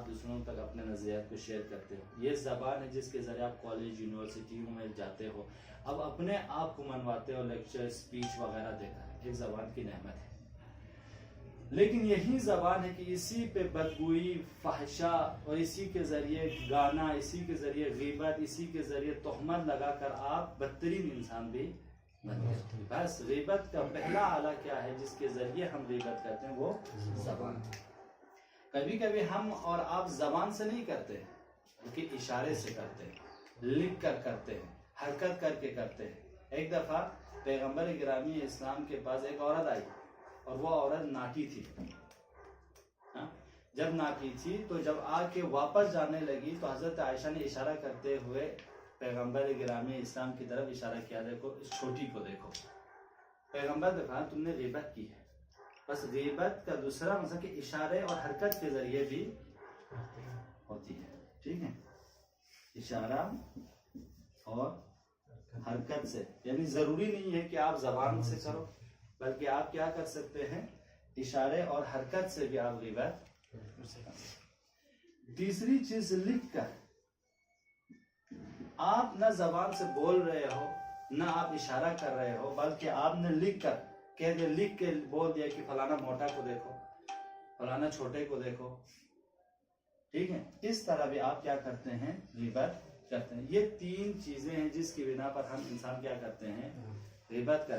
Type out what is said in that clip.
دوسروں تک اپنے نظریات کو شیئر کرتے ہو. یہ زبان ہے جس کے ذریعے آپ کالج یونیورسٹیوں میں جاتے ہو, اب اپنے آپ کو منواتے ہو, لیکچر اسپیچ وغیرہ دیتا ہے. ایک زبان کی نعمت ہے. لیکن یہی زبان ہے کہ اسی پہ بدگوئی, فحشا, اور اسی کے ذریعے گانا, اسی کے ذریعے غیبت, اسی کے ذریعے تہمت لگا کر آپ بدترین انسان بھی بنتے ہیں. بس غیبت کا پہلا آلہ کیا ہے جس کے ذریعے ہم غیبت کرتے ہیں؟ وہ زبان. کبھی کبھی ہم اور آپ زبان سے نہیں کرتے بلکہ اشارے سے کرتے ہیں, لکھ کر کرتے ہیں, حرکت کر کے کرتے ہیں. ایک دفعہ پیغمبر گرامی اسلام کے پاس ایک عورت آئی اور وہ عورت ناٹی تھی. جب ناٹی تھی تو جب آ کے واپس جانے لگی تو حضرت عائشہ نے اشارہ کرتے ہوئے پیغمبر گرامی اسلام کی طرف اشارہ کیا, دیکھو اس چھوٹی کو دیکھو. پیغمبر نے کہا تم نے غیبت کی ہے. بس غیبت کا دوسرا مطلب کہ اشارے اور حرکت کے ذریعے بھی ہوتی ہے. ٹھیک ہے, اشارہ اور حرکت سے, یعنی ضروری نہیں ہے کہ آپ زبان سے کرو, بلکہ آپ کیا کر سکتے ہیں؟ اشارے اور حرکت سے بھی آپ غیبت کر سکتے ہیں. تیسری چیز لکھ کر. آپ نہ زبان سے بول رہے ہو نہ آپ اشارہ کر رہے ہو, بلکہ آپ نے لکھ کر کہہ دیا, لکھ کے بول دیا کہ فلانا موٹا کو دیکھو, فلانا چھوٹے کو دیکھو. ٹھیک ہے, اس طرح بھی آپ کیا کرتے ہیں؟ غیبت کرتے ہیں. یہ تین چیزیں ہیں جس کی بنا پر ہم انسان کیا کرتے ہیں؟ غیبت کرتے ہیں.